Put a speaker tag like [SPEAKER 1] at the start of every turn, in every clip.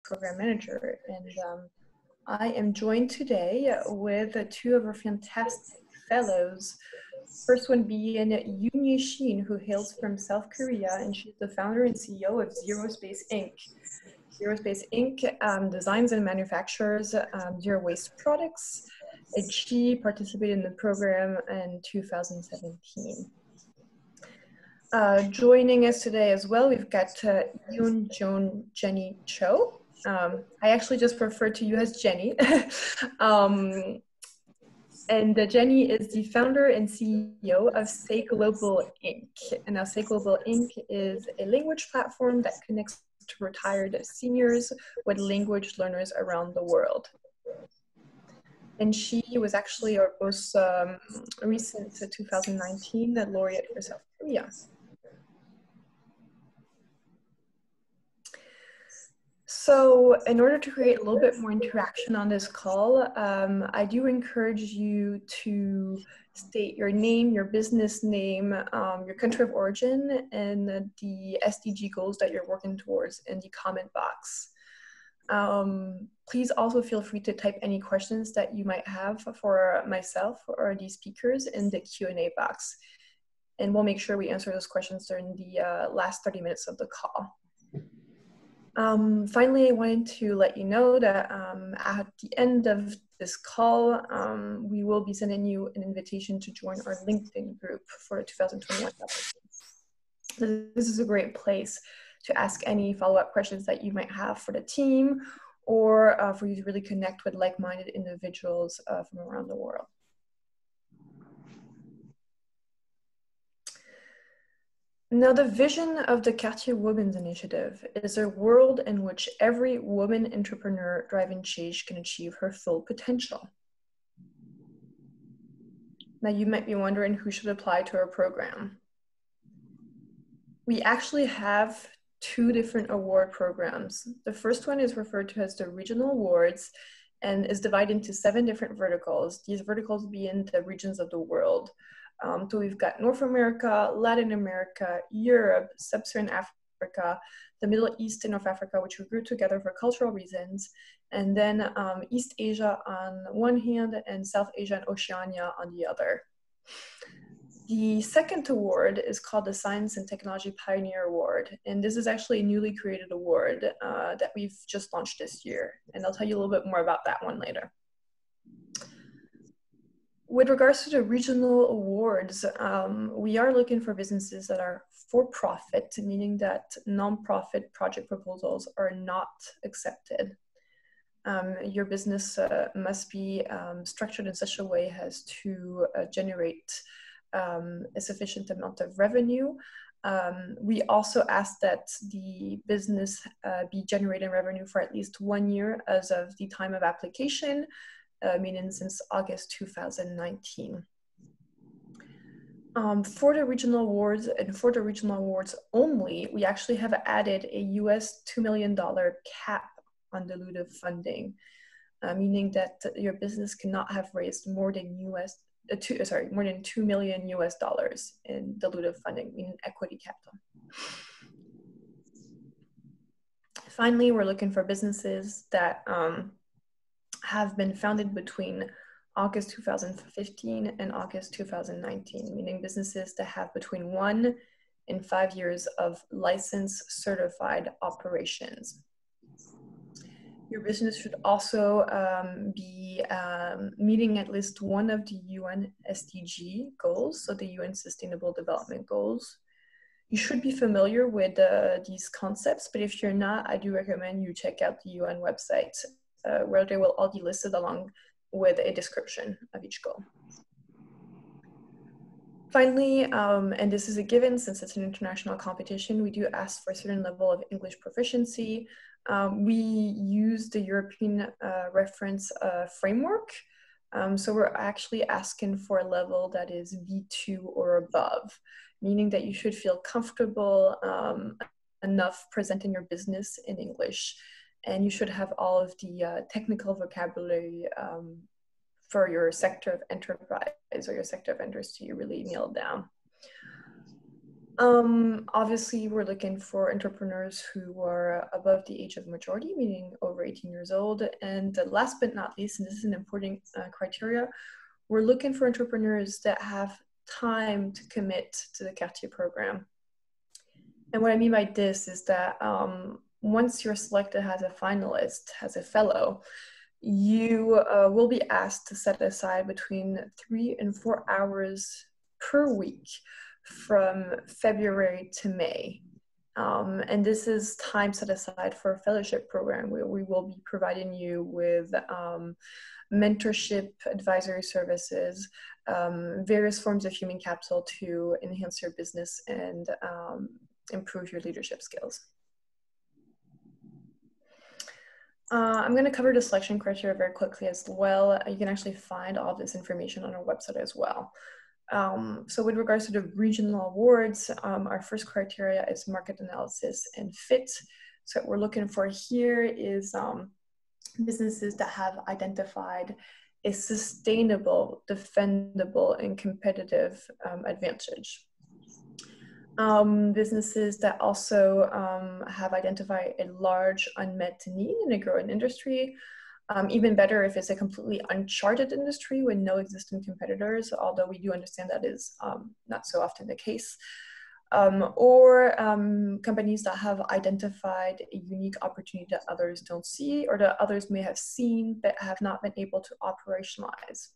[SPEAKER 1] program manager, and I am joined today with two of our fantastic fellows. First one being Yunye Shin, who hails from South Korea, and she's the founder and CEO of Zero Space Inc. Zero Space Inc. Designs and manufactures zero waste products, and she participated in the program in 2017. Joining us today as well, we've got Yeon Jeong Jenny Cho. I actually just refer to you as Jenny. And Jenny is the founder and CEO of Say Global Inc. And now Say Global Inc. is a language platform that connects to retired seniors with language learners around the world. And she was actually our most recent 2019 laureate for South Korea. So in order to create a little bit more interaction on this call, I do encourage you to state your name, your business name, your country of origin, and the SDG goals that you're working towards in the comment box. Please also feel free to type any questions that you might have for myself or the speakers in the Q&A box. And we'll make sure we answer those questions during the last 30 minutes of the call. Finally, I wanted to let you know that at the end of this call, we will be sending you an invitation to join our LinkedIn group for 2021 applicants. This is a great place to ask any follow-up questions that you might have for the team, or for you to really connect with like-minded individuals from around the world. Now, the vision of the Cartier Women's Initiative is a world in which every woman entrepreneur driving change can achieve her full potential. Now, you might be wondering who should apply to our program. We actually have two different award programs. The first one is referred to as the Regional Awards and is divided into 7 different verticals, these verticals being the regions of the world. So we've got North America, Latin America, Europe, Sub-Saharan Africa, the Middle East and North Africa, which we grew together for cultural reasons, and then East Asia on one hand and South Asia and Oceania on the other. The second award is called the Science and Technology Pioneer Award, and this is actually a newly created award that we've just launched this year, and I'll tell you a little bit more about that one later. With regards to the regional awards, we are looking for businesses that are for-profit, meaning that non-profit project proposals are not accepted. Your business must be structured in such a way as to generate a sufficient amount of revenue. We also ask that the business be generating revenue for at least 1 year as of the time of application, meaning since August 2019. For the regional awards and for the regional awards only, we actually have added a US $2 million cap on dilutive funding, meaning that your business cannot have raised more than more than $2 million US in dilutive funding, meaning equity capital. Finally, we're looking for businesses that have been founded between August 2015 and August 2019, meaning businesses that have between 1 and 5 years of licensed certified operations. Your business should also be meeting at least one of the UN SDG goals, so the UN Sustainable Development Goals. You should be familiar with these concepts, but if you're not, I do recommend you check out the UN website, where they will all be listed along with a description of each goal. Finally, and this is a given since it's an international competition, we do ask for a certain level of English proficiency. We use the European reference framework. So we're actually asking for a level that is B2 or above, meaning that you should feel comfortable enough presenting your business in English. And you should have all of the technical vocabulary for your sector of enterprise or your sector of industry really nailed down. Obviously, we're looking for entrepreneurs who are above the age of majority, meaning over 18 years old. And last but not least, and this is an important criteria, we're looking for entrepreneurs that have time to commit to the Cartier program. And what I mean by this is that once you're selected as a finalist, as a fellow, you will be asked to set aside between 3 and 4 hours per week from February to May. And this is time set aside for a fellowship program where we will be providing you with mentorship, advisory services, various forms of human capital to enhance your business and improve your leadership skills. I'm going to cover the selection criteria very quickly as well. You can actually find all this information on our website as well. So with regards to the regional awards, our first criteria is market analysis and fit. So what we're looking for here is businesses that have identified a sustainable, defendable, and competitive advantage. Businesses that also have identified a large unmet need in a growing industry. Even better if it's a completely uncharted industry with no existing competitors, although we do understand that is not so often the case. Or companies that have identified a unique opportunity that others don't see or that others may have seen but have not been able to operationalize.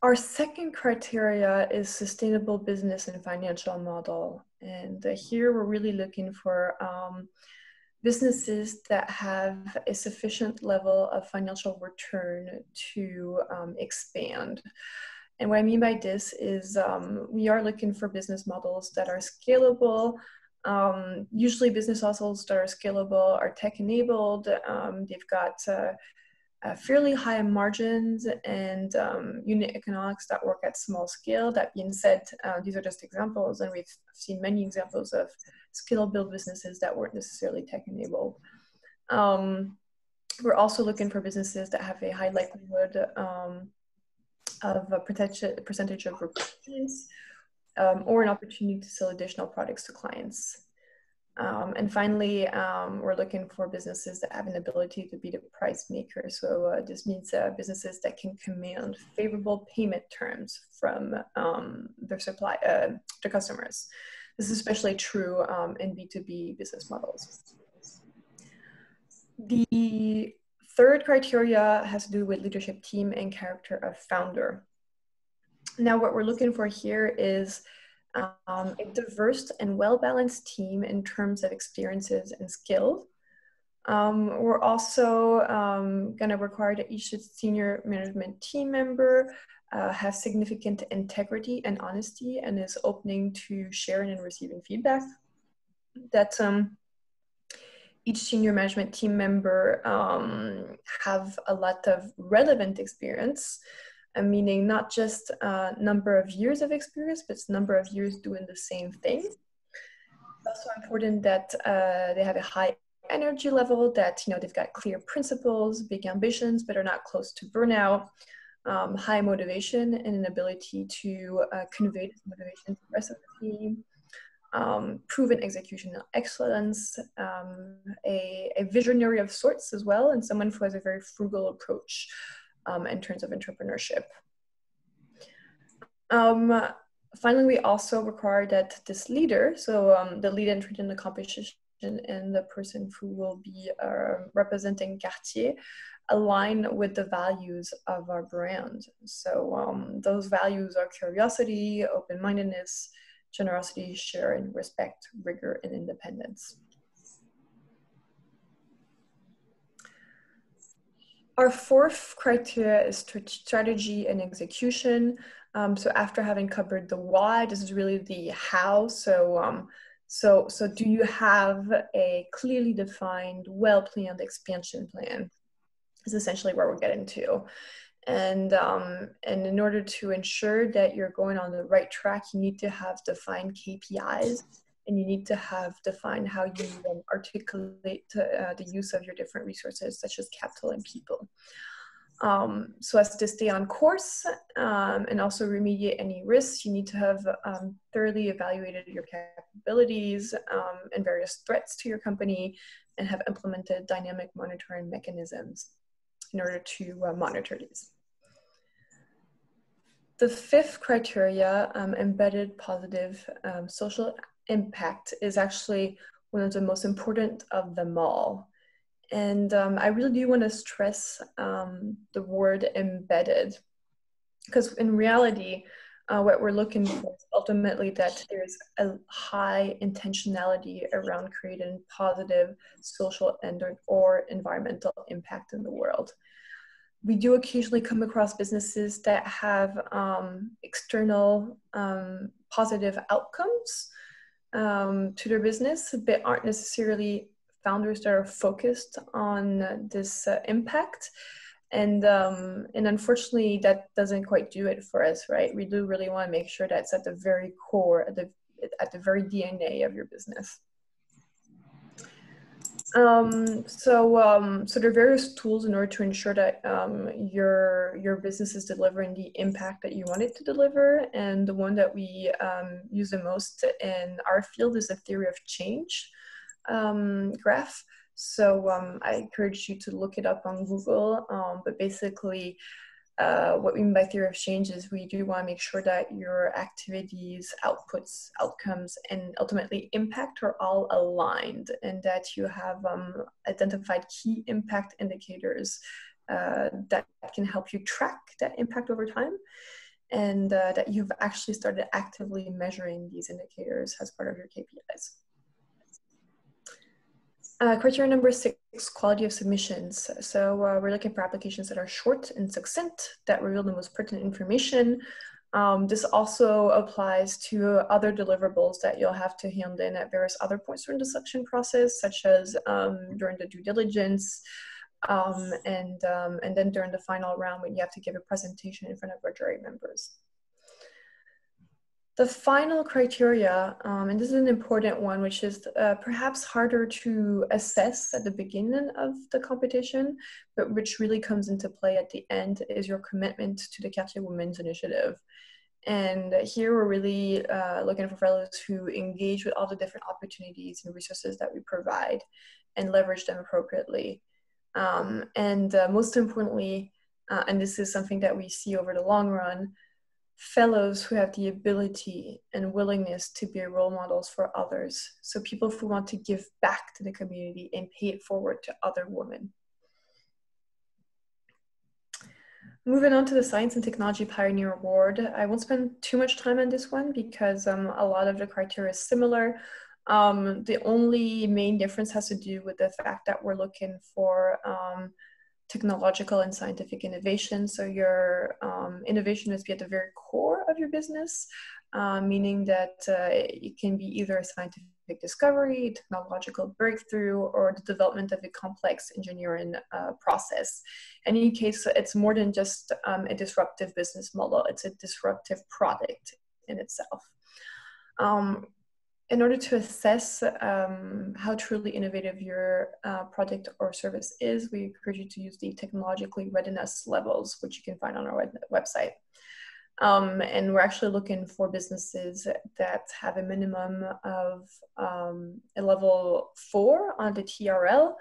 [SPEAKER 1] Our second criteria is sustainable business and financial model. And here we're really looking for businesses that have a sufficient level of financial return to expand. And what I mean by this is we are looking for business models that are scalable. Usually business models that are scalable are tech-enabled. They've got fairly high margins and unit economics that work at small scale. That being said, these are just examples, and we've seen many examples of scalable businesses that weren't necessarily tech-enabled. We're also looking for businesses that have a high likelihood of a percentage of repeats or an opportunity to sell additional products to clients. And finally, we're looking for businesses that have an ability to be the price maker. So this means businesses that can command favorable payment terms from their customers. This is especially true in B2B business models. The third criteria has to do with leadership team and character of founder. Now, what we're looking for here is a diverse and well-balanced team in terms of experiences and skills. We're also going to require that each senior management team member have significant integrity and honesty and is opening to sharing and receiving feedback. That each senior management team member have a lot of relevant experience, meaning not just number of years of experience, but number of years doing the same thing. It's also important that they have a high energy level, that they've got clear principles, big ambitions, but are not close to burnout, high motivation, and an ability to convey this motivation to the rest of the team. Proven execution excellence, a visionary of sorts as well, and someone who has a very frugal approach in terms of entrepreneurship. Finally, we also require that this leader, so the lead entered in the competition and the person who will be representing Cartier, align with the values of our brand. So those values are curiosity, open-mindedness, generosity, sharing, respect, rigor, and independence. Our fourth criteria is strategy and execution. So after having covered the why, this is really the how. So do you have a clearly defined, well-planned expansion plan? Is essentially where we're getting to. And in order to ensure that you're going on the right track, you need to have defined KPIs, and you need to have defined how you articulate the use of your different resources, such as capital and people. So as to stay on course and also remediate any risks, you need to have thoroughly evaluated your capabilities and various threats to your company, and have implemented dynamic monitoring mechanisms in order to monitor these. The fifth criteria, embedded positive social impact, is actually one of the most important of them all. And I really do want to stress the word embedded, because in reality, what we're looking for is ultimately that there's a high intentionality around creating positive social and or environmental impact in the world. We do occasionally come across businesses that have external positive outcomes to their business, but aren't necessarily founders that are focused on this impact. And unfortunately, that doesn't quite do it for us, right? We do really want to make sure that's at the very core, at the very DNA of your business. So there are various tools in order to ensure that your business is delivering the impact that you want it to deliver. And the one that we use the most in our field is the theory of change graph. So I encourage you to look it up on Google, but basically what we mean by theory of change is we do want to make sure that your activities, outputs, outcomes, and ultimately impact are all aligned, and that you have identified key impact indicators that can help you track that impact over time, and that you've actually started actively measuring these indicators as part of your KPIs. Criteria number 6, quality of submissions. So we're looking for applications that are short and succinct, that reveal the most pertinent information. This also applies to other deliverables that you'll have to hand in at various other points during the selection process, such as during the due diligence, and then during the final round when you have to give a presentation in front of our jury members. The final criteria, and this is an important one, which is perhaps harder to assess at the beginning of the competition, but which really comes into play at the end, is your commitment to the Cartier Women's Initiative. And here we're really looking for fellows who engage with all the different opportunities and resources that we provide and leverage them appropriately. Most importantly, and this is something that we see over the long run, fellows who have the ability and willingness to be role models for others. So people who want to give back to the community and pay it forward to other women. Moving on to the Science and Technology Pioneer Award. I won't spend too much time on this one because a lot of the criteria is similar. The only main difference has to do with the fact that we're looking for technological and scientific innovation. So your innovation must be at the very core of your business, meaning that it can be either a scientific discovery, technological breakthrough, or the development of a complex engineering process. In any case, it's more than just a disruptive business model, it's a disruptive product in itself. In order to assess how truly innovative your product or service is, we encourage you to use the technologically readiness levels, which you can find on our website. And we're actually looking for businesses that have a minimum of a level 4 on the TRL.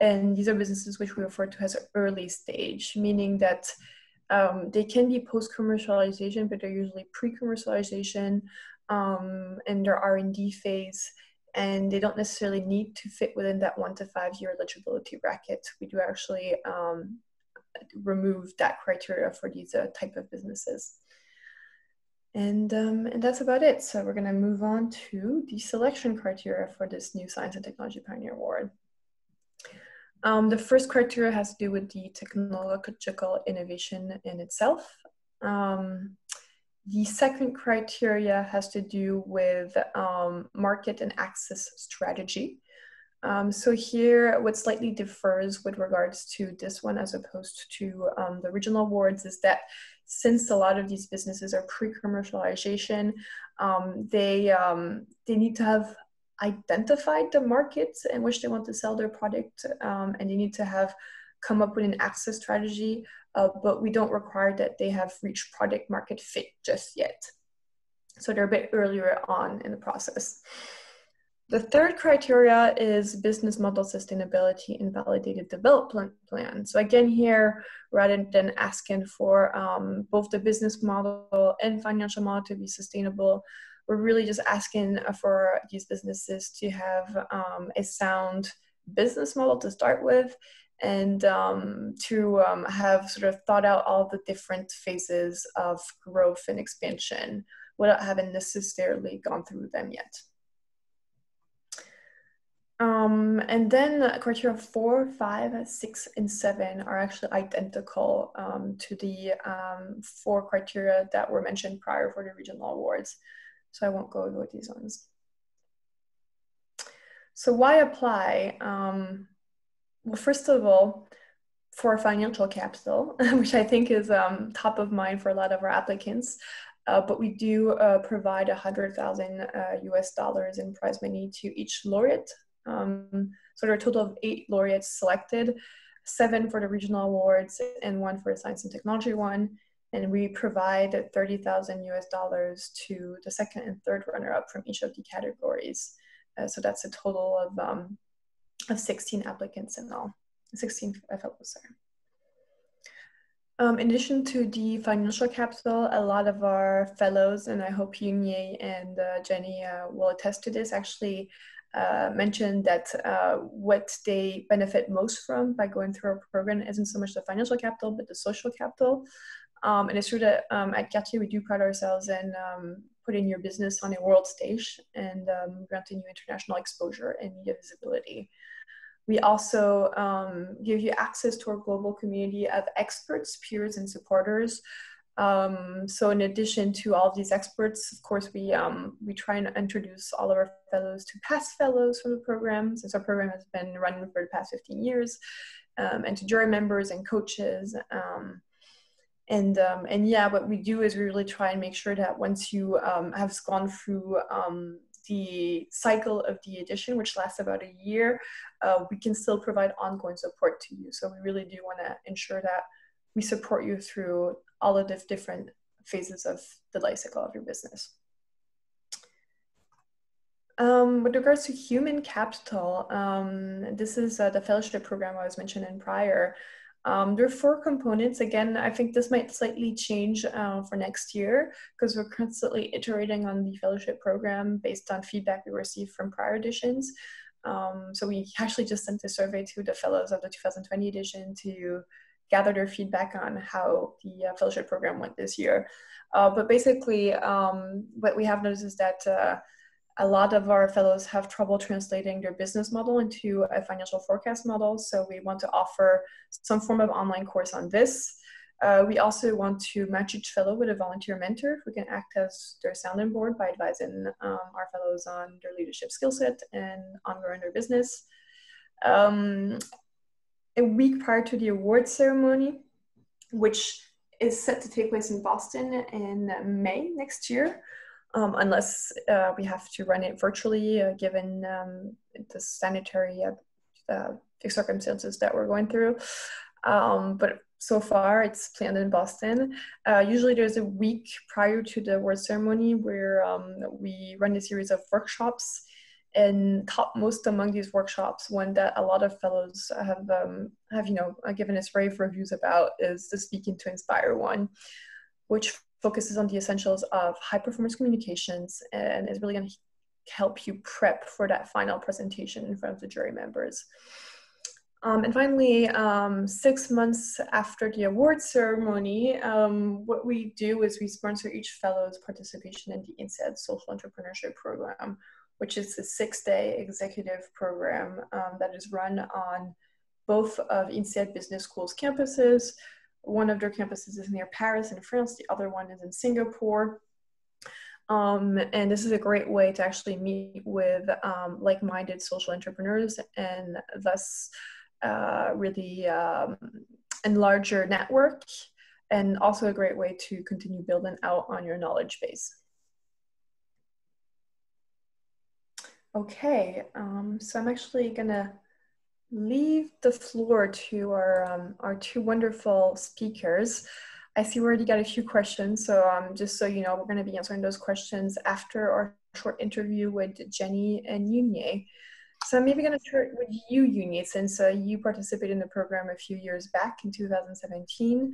[SPEAKER 1] And these are businesses which we refer to as early stage, meaning that they can be post-commercialization, but they're usually pre-commercialization. In their R&D phase, and they don't necessarily need to fit within that 1 to 5 year eligibility bracket. We do actually remove that criteria for these type of businesses. And that's about it. So we're going to move on to the selection criteria for this new Science and Technology Pioneer Award. The first criteria has to do with the technological innovation in itself. The second criteria has to do with market and access strategy. So here, what slightly differs with regards to this one as opposed to the original awards is that since a lot of these businesses are pre-commercialization, they need to have identified the markets in which they want to sell their product, and they need to have come up with an access strategy, but we don't require that they have reached product market fit just yet. So they're a bit earlier on in the process. The third criteria is business model sustainability and validated development plan. So again here, rather than asking for both the business model and financial model to be sustainable, we're really just asking for these businesses to have a sound business model to start with, and to have sort of thought out all the different phases of growth and expansion without having necessarily gone through them yet. And then criteria 4, 5, 6, and 7 are actually identical to the 4 criteria that were mentioned prior for the regional awards. So I won't go over these ones. So why apply? Well, first of all, for financial capital, which I think is top of mind for a lot of our applicants, but we do provide $100,000 US in prize money to each laureate. So there are a total of 8 laureates selected, 7 for the regional awards and 1 for the science and technology one. And we provide $30,000 US to the second and third runner-up from each of the categories. So that's a total of 16 applicants in all, 16 fellows, sorry. In addition to the financial capital, a lot of our fellows, and I hope Yunye and Jenny will attest to this, actually mentioned that what they benefit most from by going through our program isn't so much the financial capital, but the social capital. And it's true that at Cartier, we do pride ourselves in putting your business on a world stage and granting you international exposure and media visibility. We also give you access to our global community of experts, peers, and supporters. So in addition to all of these experts, of course, we try and introduce all of our fellows to past fellows from the program, since our program has been running for the past 15 years, and to jury members and coaches. And yeah, what we do is we really try and make sure that once you have gone through the cycle of the edition, which lasts about a year, we can still provide ongoing support to you. So we really do want to ensure that we support you through all of the different phases of the life cycle of your business. With regards to human capital, this is the fellowship program I was mentioning prior. There are 4 components. Again, I think this might slightly change for next year because we're constantly iterating on the fellowship program based on feedback we received from prior editions. So we actually just sent a survey to the fellows of the 2020 edition to gather their feedback on how the fellowship program went this year. But basically, what we have noticed is that a lot of our fellows have trouble translating their business model into a financial forecast model. So we want to offer some form of online course on this. We also want to match each fellow with a volunteer mentor who can act as their sounding board by advising our fellows on their leadership skill set and on growing their business. A week prior to the award ceremony, which is set to take place in Boston in May next year, unless we have to run it virtually, given the sanitary circumstances that we're going through. But so far, it's planned in Boston. Usually there's a week prior to the award ceremony where we run a series of workshops. And topmost among these workshops, one that a lot of fellows have given us rave reviews about, is the Speaking to Inspire one, which focuses on the essentials of high performance communications and is really going to help you prep for that final presentation in front of the jury members. And finally, 6 months after the award ceremony, what we do is we sponsor each fellow's participation in the INSEAD Social Entrepreneurship Program, which is a 6-day executive program that is run on both of INSEAD Business School's campuses. One of their campuses is near Paris in France, the other one is in Singapore. And this is a great way to actually meet with like-minded social entrepreneurs and thus really enlarge your network, and also a great way to continue building out on your knowledge base. Okay, so I'm actually gonna leave the floor to our two wonderful speakers. I see we already got a few questions, so just so you know, we're going to be answering those questions after our short interview with Jenny and Yunye. So I'm maybe going to start with you, Yunye, since you participated in the program a few years back in 2017.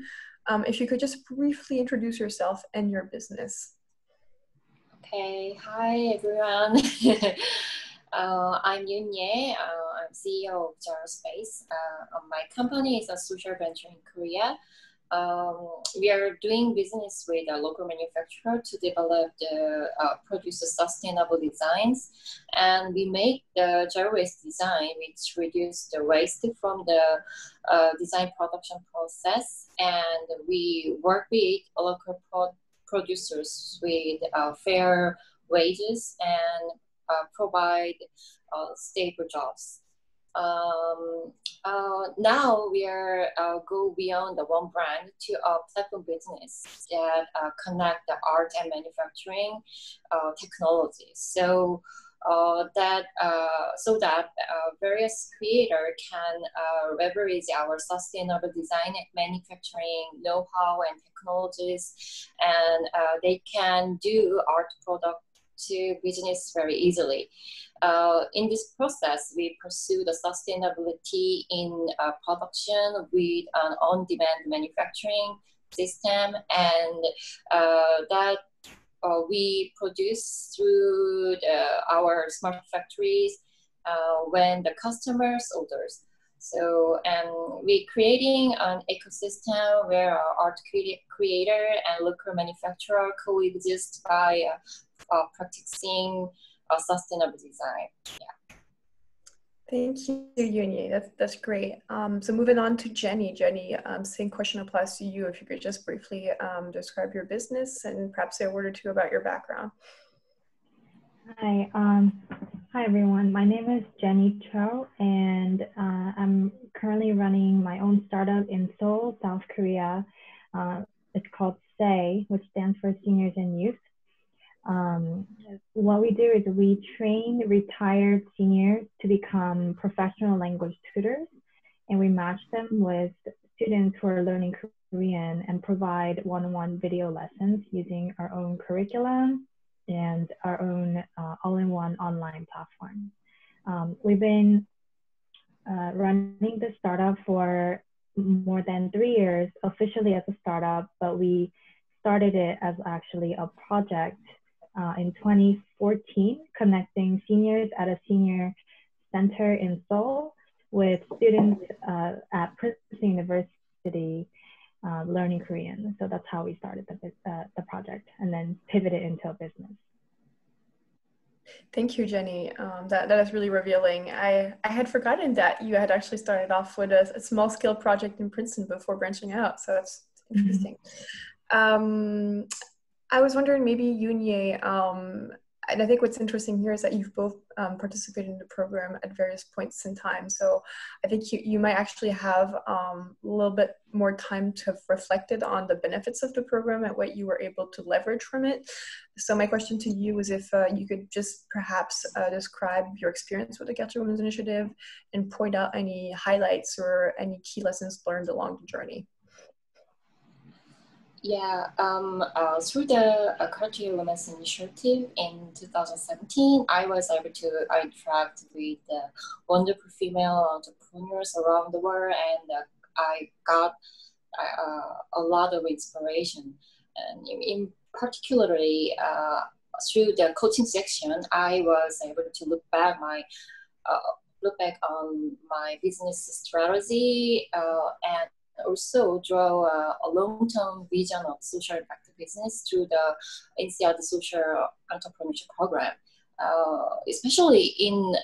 [SPEAKER 1] If you could just briefly introduce yourself and your business.
[SPEAKER 2] Okay, hi everyone. I'm Yunye. I'm CEO of Space. My company is a social venture in Korea. We are doing business with a local manufacturer to develop produce sustainable designs, and we make the zero waste design, which reduce the waste from the design production process, and we work with local producers with fair wages and provide stable jobs. Now we are go beyond the one brand to a platform business that connect the art and manufacturing technologies. So that various creators can leverage our sustainable design and manufacturing know-how and technologies, and they can do art product to business very easily. In this process, we pursue the sustainability in production with an on-demand manufacturing system, and that we produce through our smart factories when the customers orders. So, and we're creating an ecosystem where our art creator and local manufacturer coexist by practicing sustainable design. Yeah.
[SPEAKER 1] Thank you, Yunye. That's great. So moving on to Jenny. Jenny, same question applies to you. If you could just briefly describe your business and perhaps say a word or two about your background.
[SPEAKER 3] Hi, hi everyone. My name is Jenny Cho, and I'm currently running my own startup in Seoul, South Korea. It's called SAY, which stands for Seniors and Youth. What we do is we train retired seniors to become professional language tutors, and we match them with students who are learning Korean and provide one-on-one video lessons using our own curriculum and our own all-in-one online platform. We've been running this startup for more than 3 years, officially as a startup, but we started it as actually a project in 2014, connecting seniors at a senior center in Seoul with students at Princeton University learning Korean. So that's how we started the project, and then pivoted into a business.
[SPEAKER 1] Thank you, Jenny. That is really revealing. I had forgotten that you had actually started off with a small-scale project in Princeton before branching out. So that's interesting. I was wondering, maybe Yunye, and I think what's interesting here is that you've both participated in the program at various points in time. So I think you might actually have a little bit more time to have reflected on the benefits of the program and what you were able to leverage from it. So my question to you is if you could just perhaps describe your experience with the Cartier Women's Initiative and point out any highlights or any key lessons learned along the journey.
[SPEAKER 2] Yeah, through the Cartier Women's Initiative in 2017, I was able to interact with wonderful female entrepreneurs around the world, and I got a lot of inspiration. And in particularly through the coaching section, I was able to look back on my business strategy and also draw a long-term vision of social impact business through the NCR Social Entrepreneurship Program. Especially in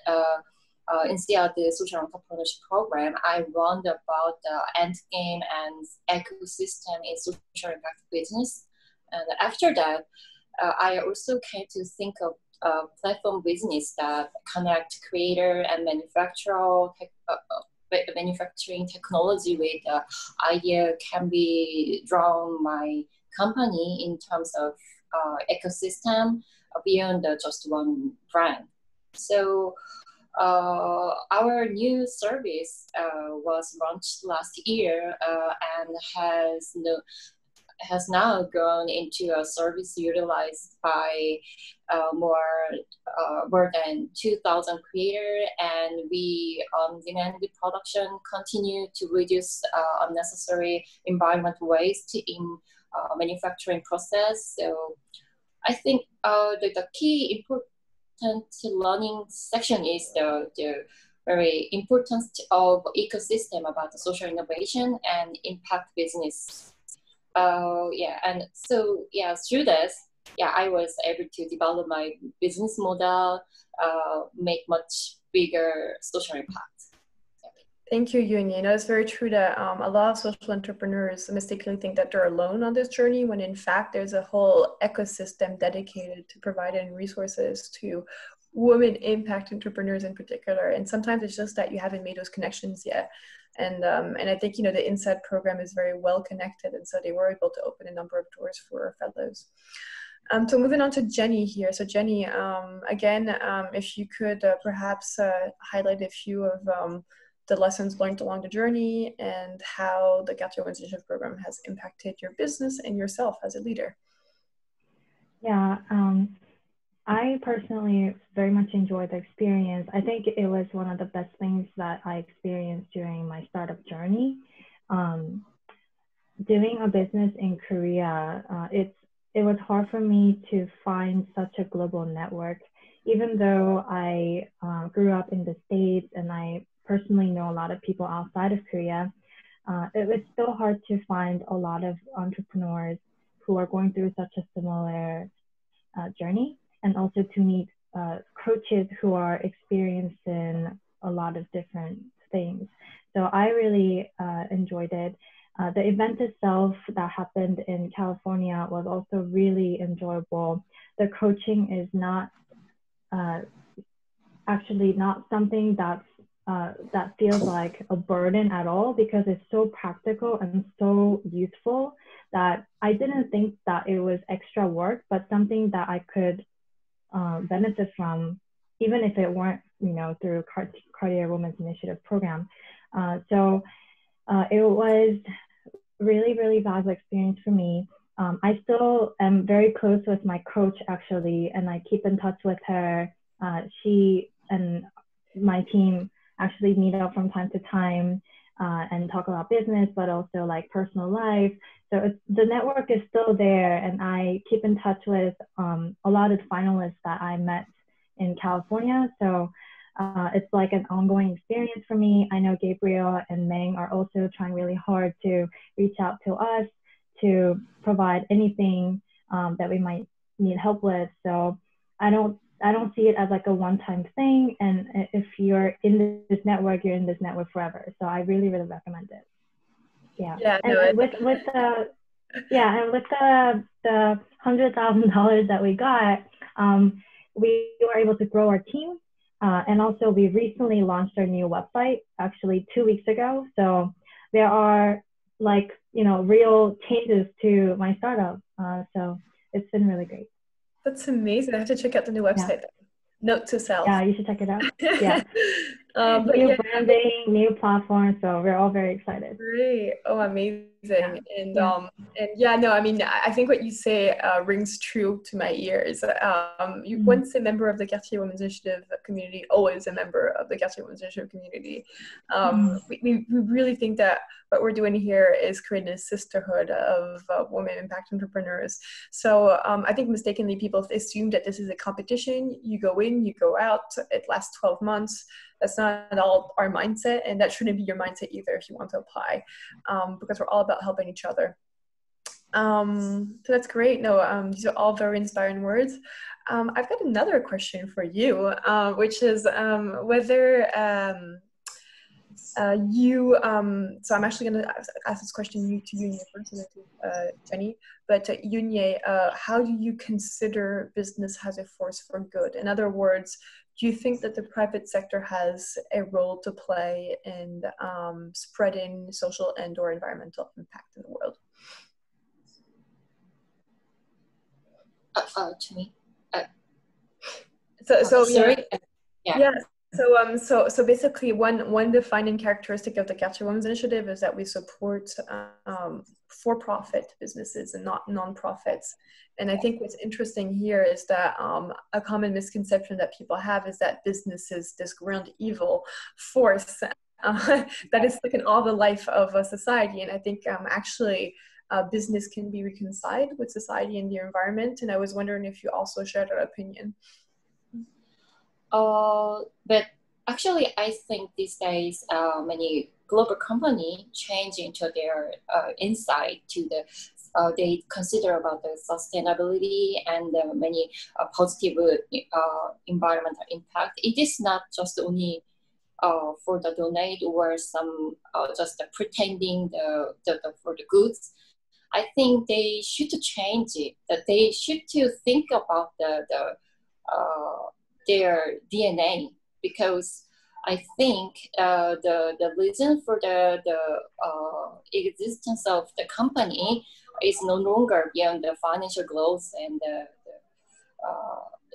[SPEAKER 2] NCR Social Entrepreneurship Program, I learned about the end game and ecosystem in social impact business. And after that, I also came to think of platform business that connect creator and manufacturing technology with idea can be drawn my company in terms of ecosystem beyond just one brand. So our new service was launched last year and has now grown into a service utilized by more than 2,000 creators, and we demand the production continue to reduce unnecessary environmental waste in manufacturing process. So I think the key important learning section is the very importance of ecosystem about the social innovation and impact business. And so through this, I was able to develop my business model, make much bigger social impact.
[SPEAKER 1] Thank you, Yunye. You know, it's very true that a lot of social entrepreneurs mistakenly think that they're alone on this journey, when in fact there's a whole ecosystem dedicated to providing resources to women impact entrepreneurs in particular. And sometimes it's just that you haven't made those connections yet. And I think, you know, the INSEAD program is very well connected. And so they were able to open a number of doors for fellows. So moving on to Jenny here. So Jenny, again, if you could perhaps highlight a few of the lessons learned along the journey and how the Cartier Women's Initiative program has impacted your business and yourself as a leader.
[SPEAKER 3] Yeah, I personally very much enjoyed the experience. I think it was one of the best things that I experienced during my startup journey. Doing a business in Korea, it was hard for me to find such a global network, even though I grew up in the States and I personally know a lot of people outside of Korea. It was still hard to find a lot of entrepreneurs who are going through such a similar journey, and also to meet coaches who are experiencing a lot of different things. So I really enjoyed it. The event itself that happened in California was also really enjoyable. The coaching is not actually not something that feels like a burden at all, because it's so practical and so useful that I didn't think that it was extra work, but something that I could benefit from, even if it weren't, you know, through Cartier Women's Initiative program. So it was really, really valuable experience for me. I still am very close with my coach, actually, and I keep in touch with her. She and my team actually meet up from time to time and talk about business, but also like personal life. So the network is still there, and I keep in touch with a lot of finalists that I met in California. So it's like an ongoing experience for me. I know Gabrielle and Meng are also trying really hard to reach out to us to provide anything that we might need help with. So I don't see it as like a one-time thing. And if you're in this network, you're in this network forever. So I really, really recommend it. Yeah. And with the $100,000 that we got, we were able to grow our team. And also we recently launched our new website, actually 2 weeks ago. So there are like, you know, real changes to my startup. So it's been really great.
[SPEAKER 1] That's amazing. I have to check out the new website. Yeah. Note to self.
[SPEAKER 3] Yeah, you should check it out. Yeah. New branding, new platform. So we're all very excited.
[SPEAKER 1] Great. Oh, amazing. Yeah. And yeah, no, I mean, I think what you say rings true to my ears. You once a member of the Cartier Women's Initiative community, always a member of the Cartier Women's Initiative community. We really think that what we're doing here is creating a sisterhood of women impact entrepreneurs. So I think mistakenly people assume that this is a competition. You go in, you go out, it lasts 12 months. That's not at all our mindset, and that shouldn't be your mindset either if you want to apply, because we're all about helping each other. So that's great. No, these are all very inspiring words. I've got another question for you, which is whether so I'm actually going to ask this question to Yunye first and then to Jenny, but Yunye, how do you consider business as a force for good? In other words, do you think that the private sector has a role to play in spreading social and or environmental impact in the world?
[SPEAKER 2] To me?
[SPEAKER 1] So
[SPEAKER 2] sorry?
[SPEAKER 1] Yeah, So basically, one defining characteristic of the Cartier Women's Initiative is that we support for-profit businesses and not non-profits. And I think what's interesting here is that a common misconception that people have is that business is this grand evil force that is taking all the life of a society. And I think actually business can be reconciled with society and the environment. And I was wondering if you also share that opinion.
[SPEAKER 2] But actually, I think these days many global companies change into their insight to the they consider about the sustainability and many positive environmental impact. It is not just only for the donate or some just pretending for the goods. I think they should change it. That they should to think about their DNA, because I think the reason for the existence of the company is no longer beyond the financial growth and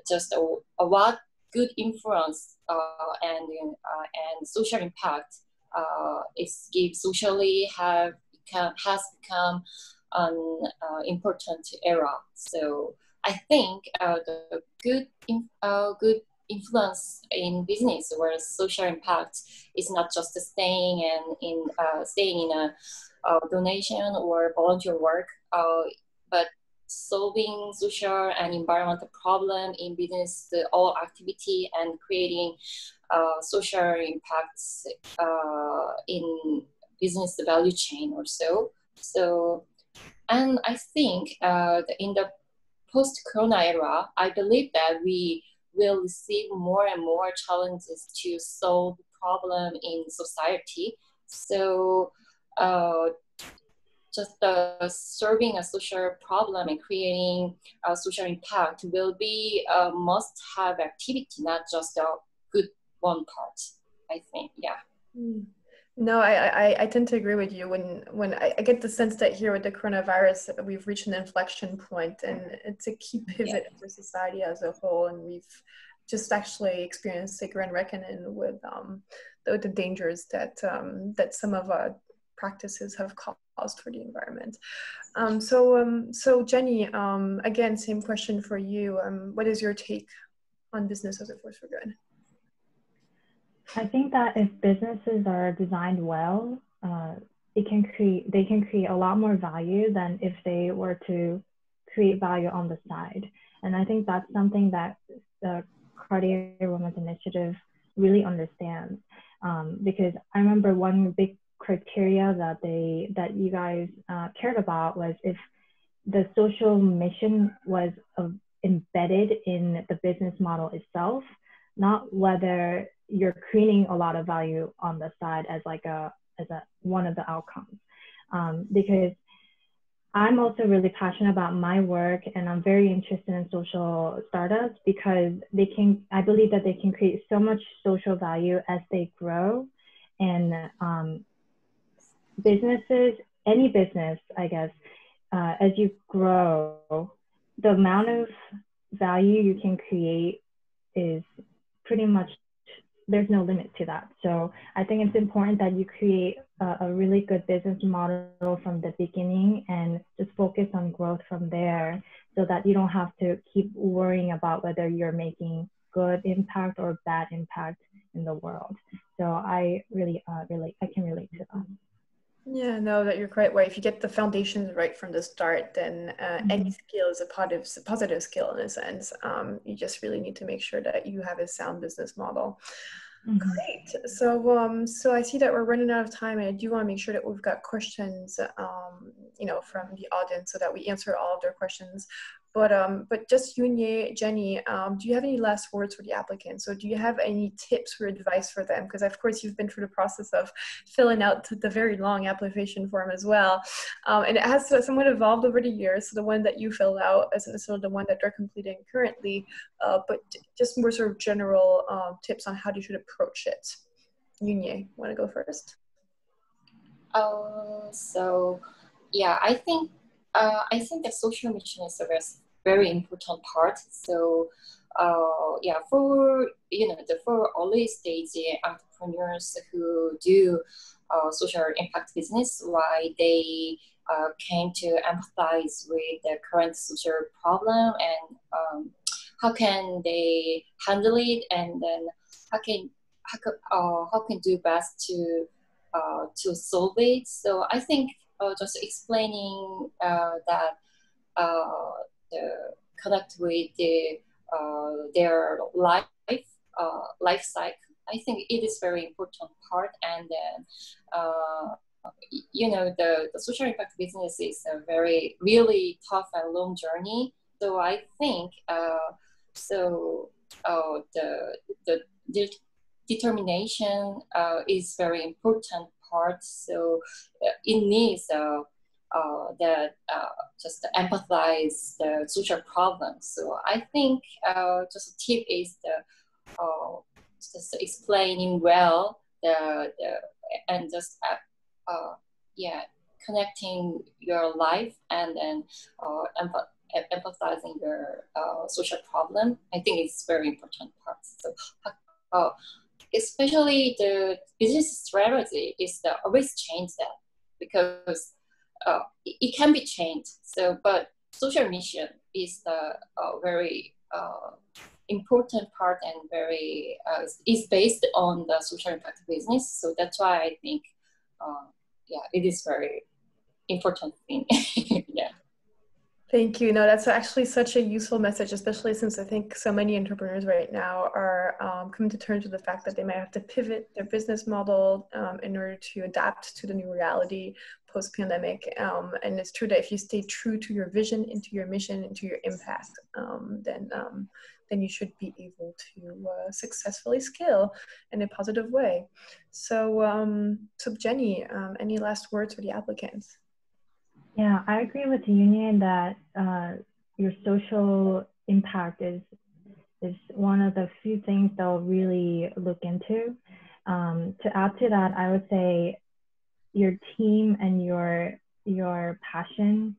[SPEAKER 2] just what good influence and social impact is give socially has become an important era. So I think the good influence in business or social impact is not just staying in a donation or volunteer work, but solving social and environmental problem in business all activity and creating social impacts in business value chain or so. So, and I think in the post-corona era, I believe that we will receive more and more challenges to solve problem in society. So just serving a social problem and creating a social impact will be a must-have activity, not just a good one part, I think, yeah.
[SPEAKER 1] No, I tend to agree with you. When I get the sense that here with the coronavirus, we've reached an inflection point, and it's a key pivot for society as a whole, and we've just actually experienced a grand reckoning with the dangers that that some of our practices have caused for the environment. So Jenny, again, same question for you. What is your take on business as a force for good?
[SPEAKER 3] I think that if businesses are designed well, they can create a lot more value than if they were to create value on the side. And I think that's something that the Cartier Women's Initiative really understands. Because I remember one big criteria that you guys cared about was if the social mission was embedded in the business model itself, not whether you're creating a lot of value on the side as one of the outcomes. Because I'm also really passionate about my work, and I'm very interested in social startups because I believe that they can create so much social value as they grow. And businesses, any business, I guess, as you grow, the amount of value you can create is pretty much, there's no limit to that. So I think it's important that you create a really good business model from the beginning and just focus on growth from there, so that you don't have to keep worrying about whether you're making good impact or bad impact in the world. So I really I can relate to that.
[SPEAKER 1] Yeah, no, that you're quite right. If you get the foundations right from the start, then any skill is a positive skill in a sense. You just really need to make sure that you have a sound business model. Great. So I see that we're running out of time, and I do want to make sure that we've got questions, from the audience, so that we answer all of their questions. But just Yunye, Jenny, do you have any last words for the applicants? So do you have any tips or advice for them? Because of course you've been through the process of filling out the very long application form as well. And it has somewhat evolved over the years. So the one that you fill out isn't necessarily the one that they're completing currently, but just more sort of general tips on how you should approach it. Yunye, want to go first?
[SPEAKER 2] So yeah, I think the social mission is a very important part. So yeah, for for early stage entrepreneurs who do social impact business, why they came to empathize with the current social problem, and how can they handle it, and then how can do best to solve it. So I think just explaining that the connect with their life cycle. I think it is very important part, and then the social impact business is a very really tough and long journey. So I think the determination is very important part. So it needs that just empathize the social problems. So I think just a tip is just explaining well the and just yeah, connecting your life, and then empathizing your social problem. I think it's very important part. So especially the business strategy is always change that, because it can be changed. So, but social mission is the very important part, and very is based on the social impact business. So that's why I think, yeah, it is very important thing. Yeah.
[SPEAKER 1] Thank you. No, that's actually such a useful message, especially since I think so many entrepreneurs right now are coming to terms with the fact that they might have to pivot their business model in order to adapt to the new reality post-pandemic. And it's true that if you stay true to your vision, into your mission, into your impact, then you should be able to successfully scale in a positive way. So, Jenny, any last words for the applicants?
[SPEAKER 3] Yeah, I agree with Yunye that your social impact is one of the few things they'll really look into. To add to that, I would say your team and your passion,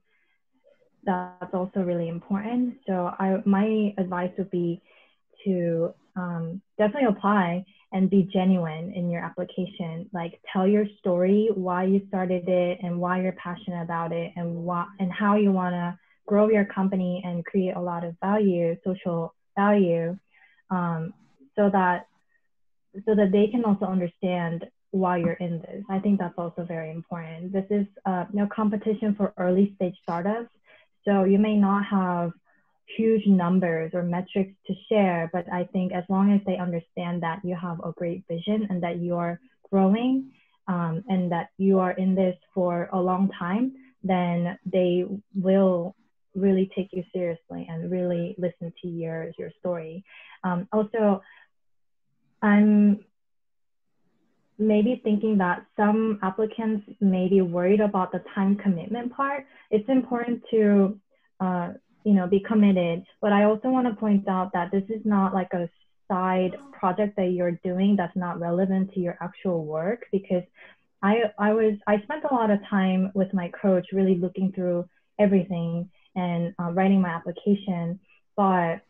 [SPEAKER 3] that's also really important. So my advice would be to definitely apply and be genuine in your application. Like, tell your story, why you started it and why you're passionate about it, and how you want to grow your company and create a lot of value, social value, so that they can also understand why you're in this. I think that's also very important. This is no competition for early stage startups. So you may not have huge numbers or metrics to share, but I think as long as they understand that you have a great vision and that you are growing, and that you are in this for a long time, then they will really take you seriously and really listen to your story. Also, I'm maybe thinking that some applicants may be worried about the time commitment part. It's important to be committed, but I also want to point out that this is not like a side project that you're doing that's not relevant to your actual work, because I spent a lot of time with my coach really looking through everything and writing my application, but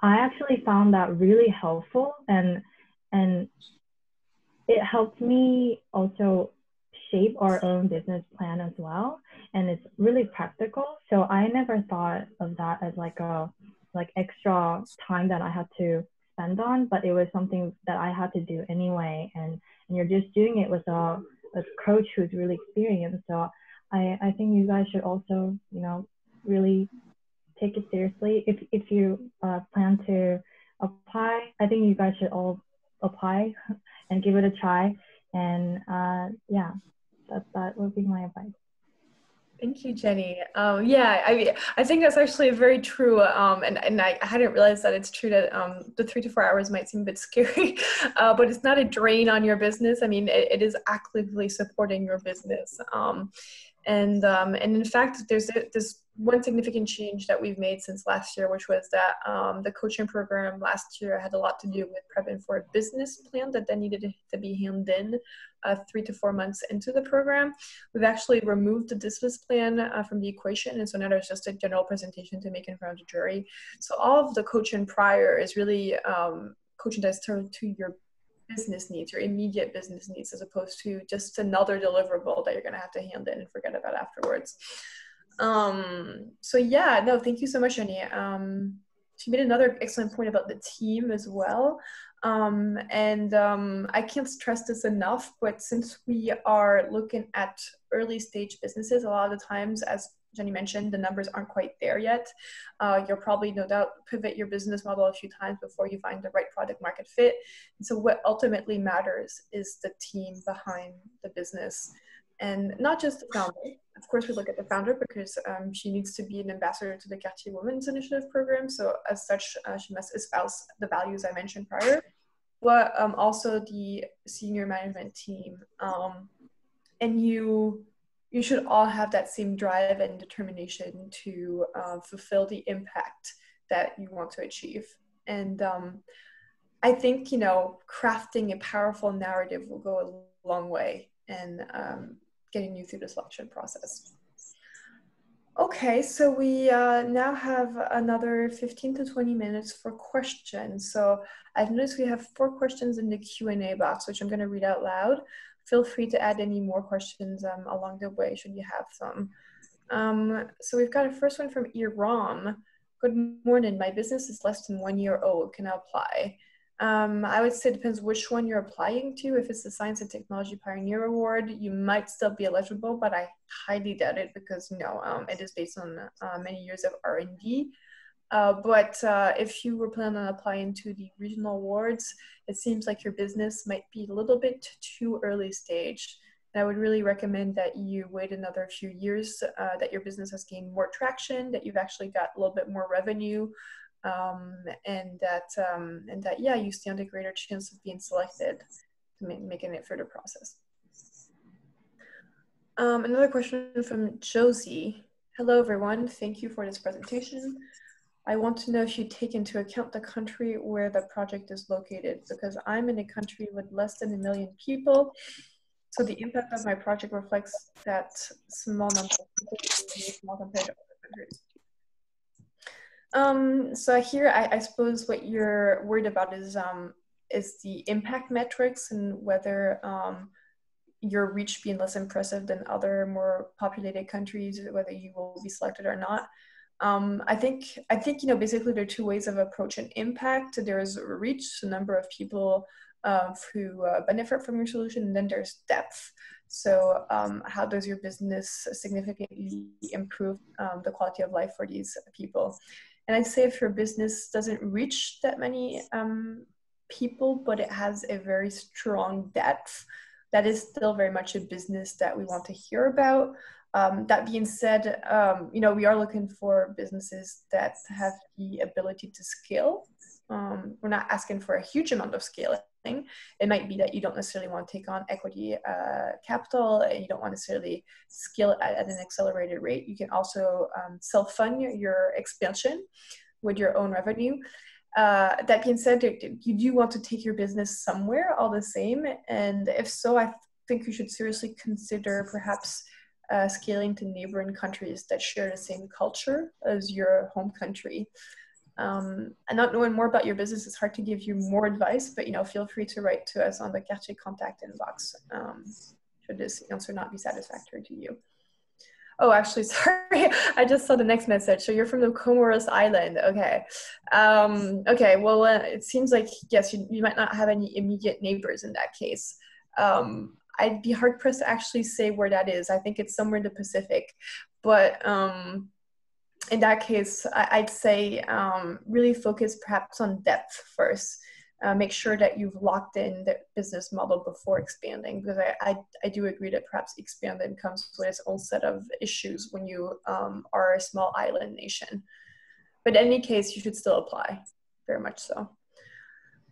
[SPEAKER 3] I actually found that really helpful, and it helped me also shape our own business plan as well. And it's really practical. So I never thought of that as like extra time that I had to spend on, but it was something that I had to do anyway. And you're just doing it with a coach who's really experienced. So I think you guys should also, really take it seriously. If you plan to apply, I think you guys should all apply and give it a try. And yeah, that would be my advice.
[SPEAKER 1] Thank you, Jenny. Yeah, I think that's actually very true. And I hadn't realized that it's true that the 3 to 4 hours might seem a bit scary, but it's not a drain on your business. I mean, it is actively supporting your business. And in fact, there's one significant change that we've made since last year, which was that the coaching program last year had a lot to do with prepping for a business plan that then needed to be handed in 3 to 4 months into the program. We've actually removed the dispersed plan from the equation, and so now there's just a general presentation to make in front of the jury. So all of the coaching prior is really coaching that's turned to your business needs, your immediate business needs, as opposed to just another deliverable that you're going to have to hand in and forget about afterwards. So yeah, no, thank you so much, Jenny. She made another excellent point about the team as well. I can't stress this enough, but since we are looking at early stage businesses, a lot of the times, as Jenny mentioned, the numbers aren't quite there yet. You'll probably no doubt pivot your business model a few times before you find the right product market fit. And so what ultimately matters is the team behind the business, and not just the founder. Of course, we look at the founder because she needs to be an ambassador to the Cartier Women's Initiative program. So as such, she must espouse the values I mentioned prior, but also the senior management team. And you should all have that same drive and determination to fulfill the impact that you want to achieve. And I think, you know, crafting a powerful narrative will go a long way in getting you through the selection process. Okay, so we now have another 15 to 20 minutes for questions. So I've noticed we have 4 questions in the Q&A box, which I'm going to read out loud. Feel free to add any more questions along the way, should you have some. So we've got a first one from Iram. Good morning, my business is less than 1 year old. Can I apply? I would say it depends which one you're applying to. If it's the Science and Technology Pioneer Award, you might still be eligible, but I highly doubt it because, you know, it is based on many years of R&D. But if you were planning on applying to the regional awards, it seems like your business might be a little bit too early stage. And I would really recommend that you wait another few years, that your business has gained more traction, that you've actually got a little bit more revenue, and that yeah, you stand a greater chance of being selected to making it through the process. Another question from Josie. Hello everyone, thank you for this presentation. I want to know if you take into account the country where the project is located, because I'm in a country with less than 1 million people, so the impact of my project reflects that small number of people, small compared to other countries. So here, I suppose what you're worried about is the impact metrics and whether your reach being less impressive than other more populated countries, whether you will be selected or not. I think you know, basically there are 2 ways of approaching impact. There's reach, the number of people who benefit from your solution, and then there's depth. So how does your business significantly improve the quality of life for these people? And I'd say if your business doesn't reach that many people, but it has a very strong depth, that is still very much a business that we want to hear about. That being said, you know, we are looking for businesses that have the ability to scale. We're not asking for a huge amount of scaling. It might be that you don't necessarily want to take on equity capital, and you don't want to necessarily scale at an accelerated rate. You can also self-fund your expansion with your own revenue. That being said, you do want to take your business somewhere all the same. And if so, I think you should seriously consider perhaps scaling to neighboring countries that share the same culture as your home country. And not knowing more about your business, it's hard to give you more advice, but you know, feel free to write to us on the Cartier contact inbox should this answer not be satisfactory to you. Oh, actually, sorry, I just saw the next message. So you're from the Comoros Island. Okay. Okay, well, it seems like, yes, you might not have any immediate neighbors in that case. I'd be hard pressed to actually say where that is. I think it's somewhere in the Pacific, but in that case, I'd say really focus perhaps on depth first. Make sure that you've locked in the business model before expanding, because I do agree that perhaps expanding comes with its own set of issues when you are a small island nation. But in any case, you should still apply, very much so.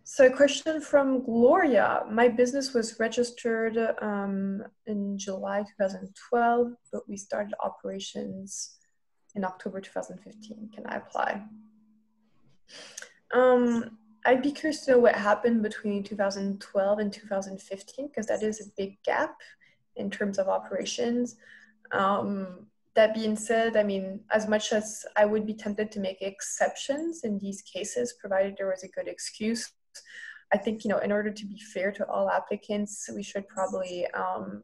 [SPEAKER 1] So a question from Gloria. My business was registered in July 2012, but we started operations in October 2015. Can I apply? I'd be curious to know what happened between 2012 and 2015, because that is a big gap in terms of operations. That being said, I mean, as much as I would be tempted to make exceptions in these cases, provided there was a good excuse, I think, in order to be fair to all applicants, we should probably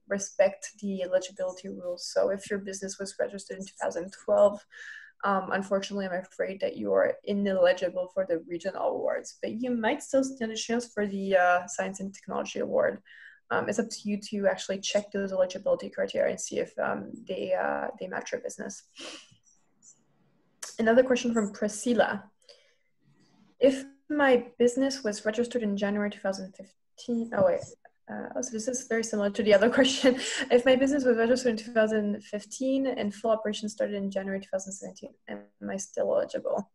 [SPEAKER 1] respect the eligibility rules. So if your business was registered in 2012, unfortunately, I'm afraid that you are ineligible for the regional awards, but you might still stand a chance for the Science and Technology Award. It's up to you to actually check those eligibility criteria and see if they match your business. Another question from Priscilla. If my business was registered in January 2015, so this is very similar to the other question. If my business was registered in 2015 and full operation started in January 2017, am I still eligible?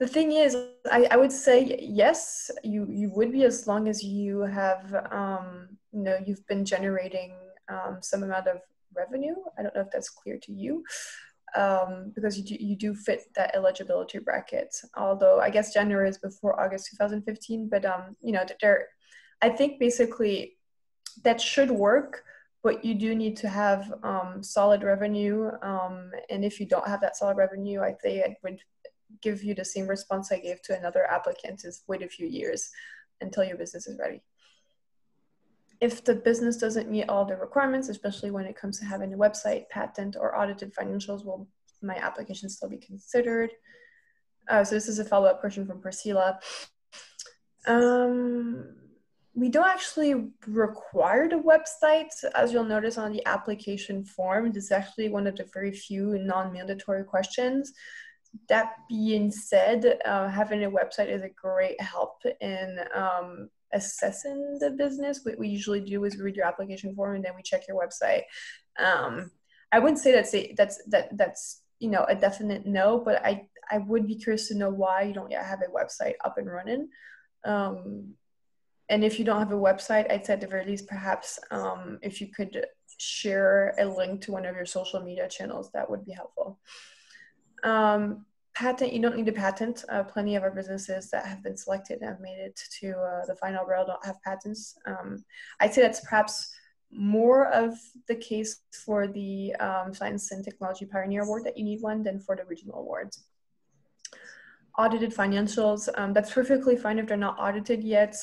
[SPEAKER 1] The thing is, I would say yes, you would be, as long as you have, you've been generating some amount of revenue. I don't know if that's clear to you. Because you do fit that eligibility bracket. Although I guess January is before August 2015, but I think basically that should work, but you do need to have solid revenue. And if you don't have that solid revenue, I think I would give you the same response I gave to another applicant: is wait a few years until your business is ready. If the business doesn't meet all the requirements, especially when it comes to having a website, patent, or audited financials, will my application still be considered? So this is a follow-up question from Priscilla. We don't actually require the website, as you'll notice on the application form. This is actually one of the very few non-mandatory questions. That being said, having a website is a great help in assessing the business. What we usually do is read your application form and then we check your website. I wouldn't say that's a definite no, but I would be curious to know why you don't yet have a website up and running. And if you don't have a website, I'd say at the very least, perhaps if you could share a link to one of your social media channels, that would be helpful. Patent, you don't need a patent. Plenty of our businesses that have been selected and have made it to the final round don't have patents. I'd say that's perhaps more of the case for the Science and Technology Pioneer Award, that you need one, than for the regional awards. Audited financials, that's perfectly fine if they're not audited yet.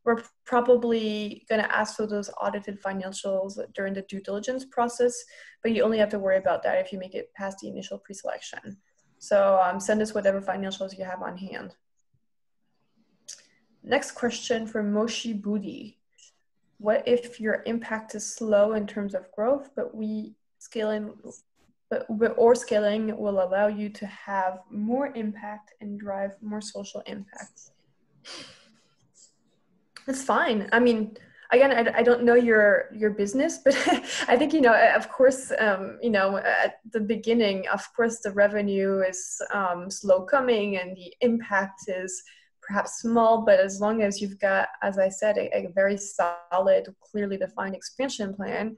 [SPEAKER 1] We're probably going to ask for those audited financials during the due diligence process, but you only have to worry about that if you make it past the initial pre-selection. So send us whatever financials you have on hand. Next question from Moshi Budi. What if your impact is slow in terms of growth, but scaling will allow you to have more impact and drive more social impact? It's fine. I mean, again, I don't know your business, but I think, of course, at the beginning, of course, the revenue is slow coming and the impact is perhaps small, but as long as you've got, as I said, a very solid, clearly defined expansion plan,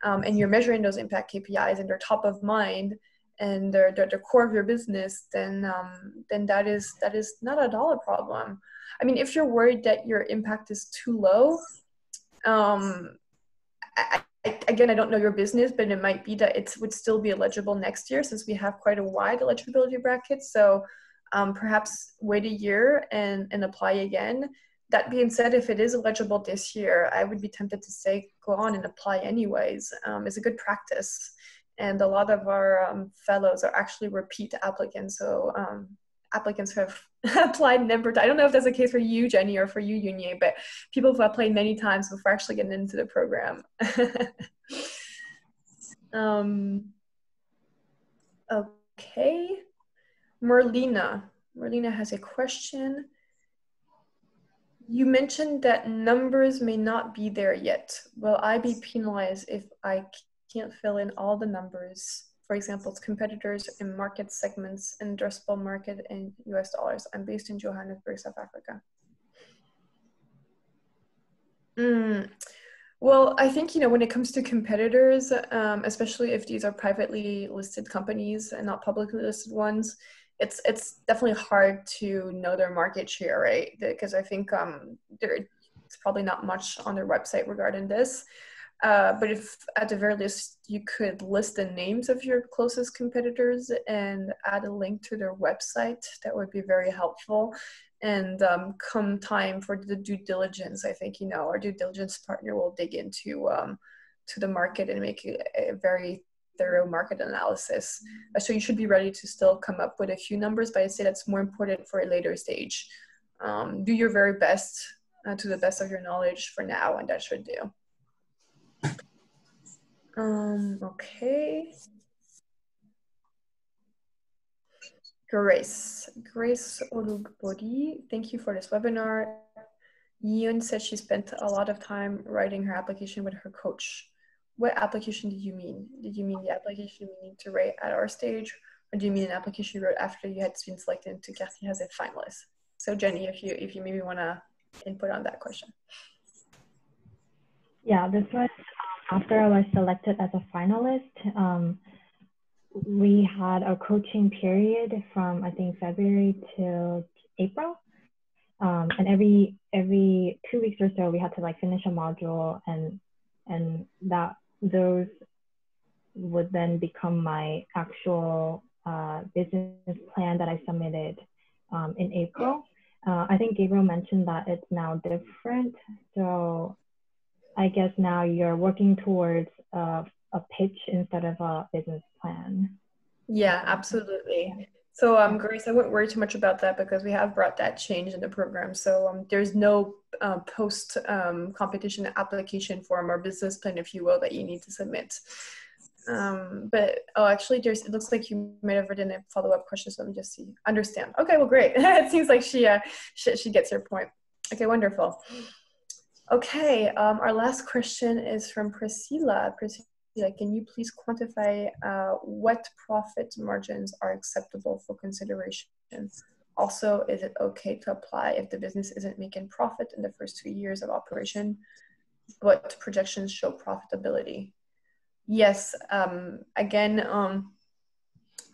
[SPEAKER 1] and you're measuring those impact KPIs and they're top of mind and they're the core of your business, then that is not at all a problem. I mean, if you're worried that your impact is too low, again, I don't know your business, but it might be that it would still be eligible next year, since we have quite a wide eligibility bracket. So perhaps wait a year and apply again. That being said, if it is eligible this year, I would be tempted to say, go on and apply anyways. It's a good practice. And a lot of our fellows are actually repeat applicants. So applicants who have applied I don't know if that's the case for you, Jenny, or for you, Yunye, but people who have applied many times before actually getting into the program. Okay. Merlina has a question. You mentioned that numbers may not be there yet. Will I be penalized if I can't fill in all the numbers? For example, competitors in market segments and addressable market in US dollars. I'm based in Johannesburg, South Africa. Well, I think, when it comes to competitors, especially if these are privately listed companies and not publicly listed ones, it's definitely hard to know their market share, right? Because I think there's probably not much on their website regarding this. But if at the very least you could list the names of your closest competitors and add a link to their website, that would be very helpful. And come time for the due diligence, I think, our due diligence partner will dig into to the market and make a very thorough market analysis. So you should be ready to still come up with a few numbers, but I'd say that's more important for a later stage. Do your very best to the best of your knowledge for now, and that should do. Okay. Grace Olugbodi, thank you for this webinar. Yeon said she spent a lot of time writing her application with her coach. What application did you mean? Did you mean the application we need to write at our stage, or do you mean an application you wrote after you had been selected into Cartier as a finalist? So Jenny, if you maybe want to input on that question.
[SPEAKER 3] Yeah, this was after I was selected as a finalist. We had a coaching period from, I think, February to April. And every 2 weeks or so, we had to like finish a module, and those would then become my actual business plan that I submitted in April. I think Gabrielle mentioned that it's now different. So I guess now you're working towards a pitch instead of a business plan.
[SPEAKER 1] Yeah, absolutely. So Grace, I wouldn't worry too much about that because we have brought that change in the program. So there's no post competition application form or business plan, if you will, that you need to submit. But actually, it looks like you might have written a follow-up question. So let me just see. Understand. Okay, well, great. It seems like she gets your point. Okay, wonderful. Okay, our last question is from Priscilla. Priscilla, can you please quantify what profit margins are acceptable for consideration? Also, is it okay to apply if the business isn't making profit in the first 2 years of operation, but projections show profitability? Yes, again,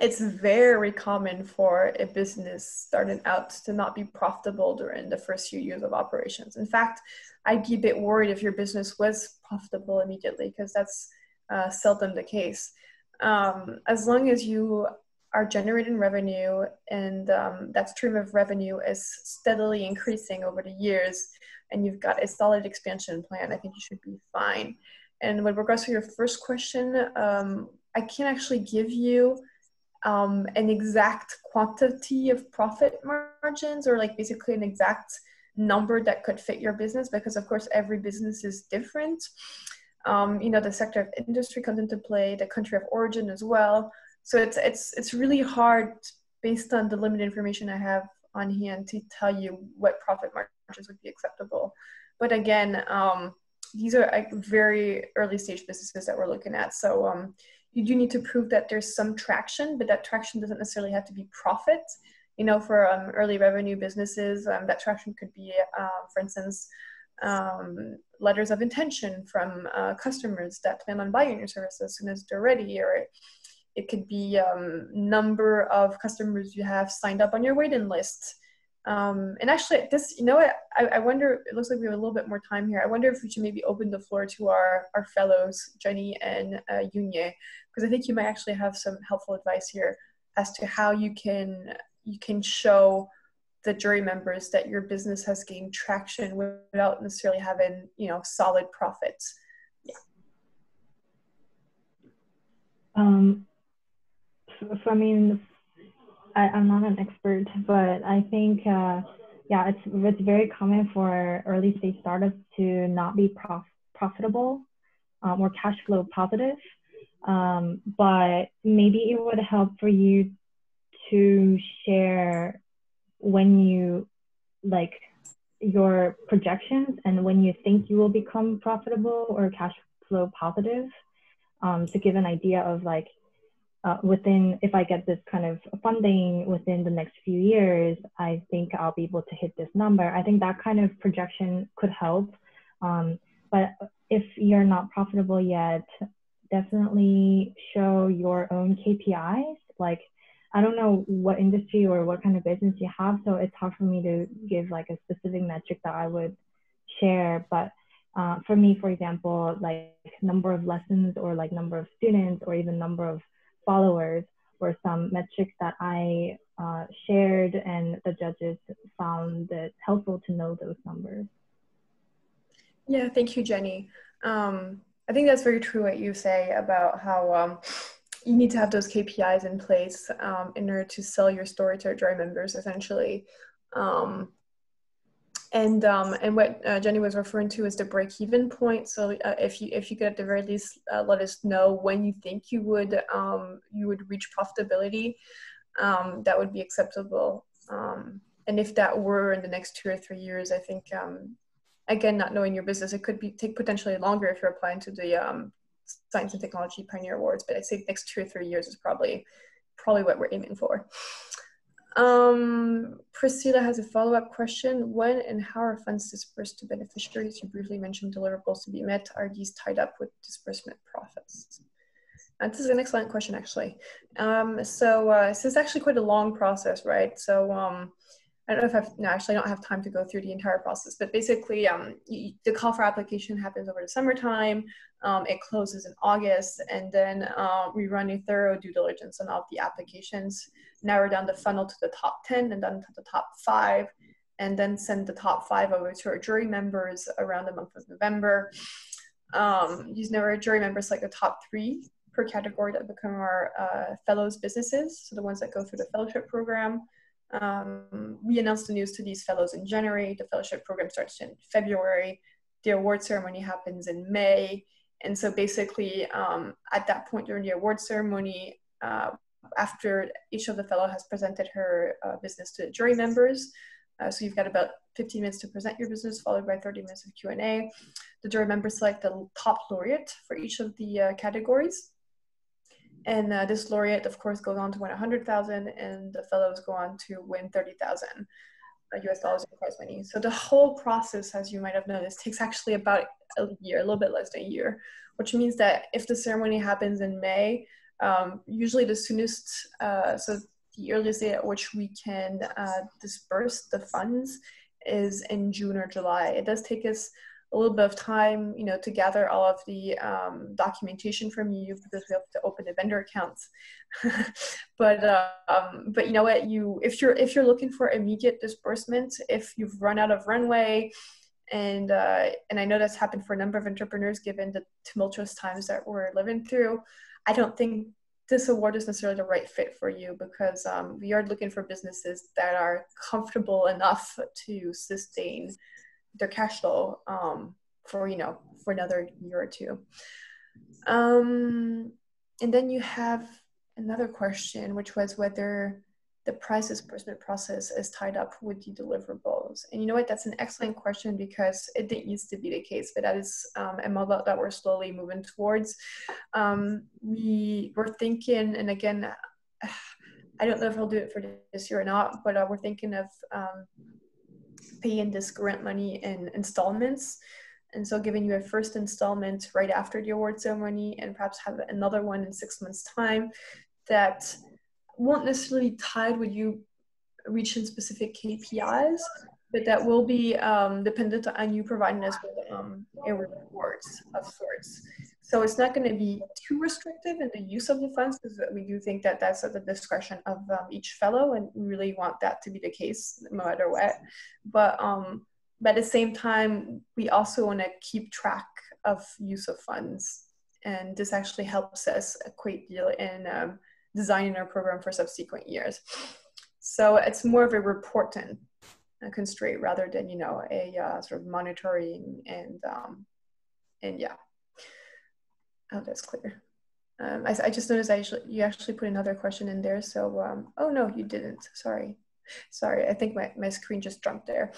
[SPEAKER 1] it's very common for a business starting out to not be profitable during the first few years of operations. In fact, I'd be a bit worried if your business was profitable immediately, because that's seldom the case. As long as you are generating revenue and that stream of revenue is steadily increasing over the years, and you've got a solid expansion plan, I think you should be fine. And with regards to your first question, I can't actually give you an exact quantity of profit margins, or like basically an exact number that could fit your business, because of course every business is different. The sector of industry comes into play, the country of origin as well. So it's really hard, based on the limited information I have on hand, to tell you what profit margins would be acceptable. But again, these are like very early stage businesses that we're looking at. So you do need to prove that there's some traction, but that traction doesn't necessarily have to be profit. For early revenue businesses, that traction could be, for instance, letters of intention from customers that plan on buying your services as soon as they're ready, or it could be number of customers you have signed up on your waiting list. And actually, this, I wonder, it looks like we have a little bit more time here. I wonder if we should maybe open the floor to our fellows, Jenny and Yunye, because I think you might actually have some helpful advice here as to how you can show the jury members that your business has gained traction without necessarily having, solid profits. Yeah.
[SPEAKER 3] I'm not an expert, but I think, it's very common for early stage startups to not be profitable or cash flow positive. But maybe it would help for you to share when you, like, your projections and when you think you will become profitable or cash flow positive, to give an idea of like, if I get this kind of funding within the next few years, I think I'll be able to hit this number. I think that kind of projection could help. But if you're not profitable yet, definitely show your own KPIs. Like, I don't know what industry or what kind of business you have, so it's hard for me to give like a specific metric that I would share. But for me, for example, like number of lessons or like number of students or even number of followers were some metrics that I shared, and the judges found it helpful to know those numbers.
[SPEAKER 1] Yeah, thank you, Jenny. I think that's very true what you say about how you need to have those KPIs in place in order to sell your story to your jury members, essentially. And what Jenny was referring to is the break-even point. So if you could at the very least let us know when you think you would reach profitability, that would be acceptable. And if that were in the next 2 or 3 years, I think again, not knowing your business, it could take potentially longer if you're applying to the Science and Technology Pioneer Awards. But I'd say the next 2 or 3 years is probably what we're aiming for. Priscilla has a follow-up question. When and how are funds dispersed to beneficiaries? You briefly mentioned deliverables to be met. Are these tied up with disbursement process? This is an excellent question, actually. So this is actually quite a long process, right? So I don't know if actually I don't have time to go through the entire process, but basically the call for application happens over the summertime. It closes in August, and then we run a thorough due diligence on all the applications, narrow down the funnel to the top 10 and then to the top 5, and then send the top 5 over to our jury members around the month of November. Using our jury members like the top 3 per category that become our fellows businesses, so the ones that go through the fellowship program. We announced the news to these fellows in January. The fellowship program starts in February. The award ceremony happens in May. And so basically at that point during the award ceremony, after each of the fellow has presented her business to the jury members, so you've got about 15 minutes to present your business, followed by 30 minutes of Q&A. The jury members select the top laureate for each of the categories. And this laureate, of course, goes on to win 100,000, and the fellows go on to win 30,000 US dollars in prize money. So the whole process, as you might have noticed, takes actually about a year, a little bit less than a year, which means that if the ceremony happens in May, usually the soonest, so the earliest date at which we can disperse the funds is in June or July. It does take us a little bit of time, to gather all of the documentation from you, because we have to open the vendor accounts. but you know what? If you're looking for immediate disbursement, if you've run out of runway, and I know that's happened for a number of entrepreneurs given the tumultuous times that we're living through, I don't think this award is necessarily the right fit for you, because we are looking for businesses that are comfortable enough to sustain their cash flow for another year or two. And then you have another question, which was whether the prize disbursement process is tied up with the deliverables. And you know what, that's an excellent question, because it didn't used to be the case, but that is a model that we're slowly moving towards. We were thinking, and again, I don't know if I'll do it for this year or not, but we're thinking of paying this grant money in installments. And so giving you a first installment right after the award ceremony, and perhaps have another one in 6 months' time, that won't necessarily be tied with you reaching specific KPIs, but that will be dependent on you providing us with a report of sorts. So it's not going to be too restrictive in the use of the funds, because we do think that that's at the discretion of each fellow, and we really want that to be the case no matter what. But at the same time, we also want to keep track of use of funds, and this actually helps us a great deal in designing our program for subsequent years. So it's more of a reporting constraint rather than a sort of monitoring and yeah. Oh, that's clear. I just noticed you actually put another question in there. So, oh no, you didn't. Sorry. I think my screen just jumped there.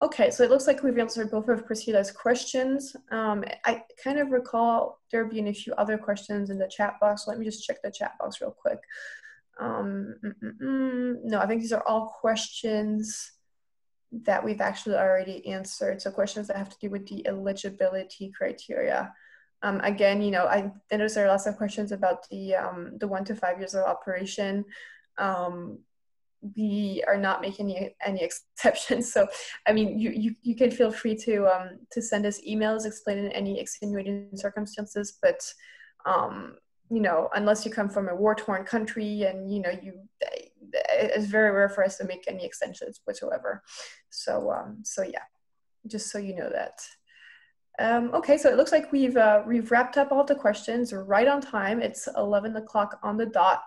[SPEAKER 1] Okay, so it looks like we've answered both of Priscilla's questions. I kind of recall there being a few other questions in the chat box. Let me just check the chat box real quick. No, I think these are all questions that we've actually already answered. So questions that have to do with the eligibility criteria. Again, you know, I noticed there are lots of questions about the 1 to 5 years of operation. We are not making any exceptions. So, I mean, you can feel free to send us emails explaining any extenuating circumstances, but you know, unless you come from a war-torn country, and you know, it's very rare for us to make any extensions whatsoever. So, so yeah, just so you know that. Okay, so it looks like we've wrapped up all the questions right on time. It's 11 o'clock on the dot.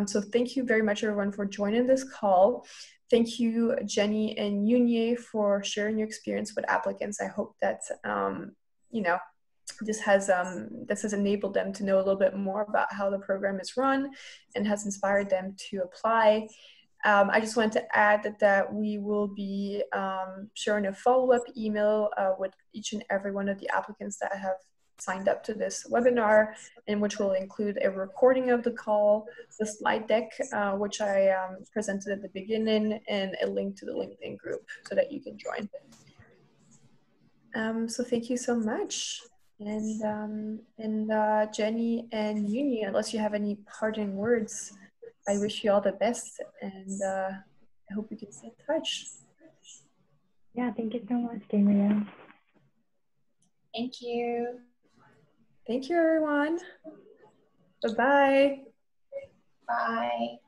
[SPEAKER 1] So thank you very much, everyone, for joining this call. Thank you, Jenny and Yunye, for sharing your experience with applicants. I hope that you know, this has enabled them to know a little bit more about how the program is run and has inspired them to apply. I just wanted to add that we will be sharing a follow-up email with each and every one of the applicants that have signed up to this webinar, in which will include a recording of the call, the slide deck, which I presented at the beginning, and a link to the LinkedIn group so that you can join. So thank you so much. And Jenny and Yunye, unless you have any parting words, I wish you all the best, and I hope we can stay in touch.
[SPEAKER 3] Yeah, thank you so much, Gabrielle.
[SPEAKER 2] Thank you.
[SPEAKER 1] Thank you, everyone. Bye-bye.
[SPEAKER 2] Bye.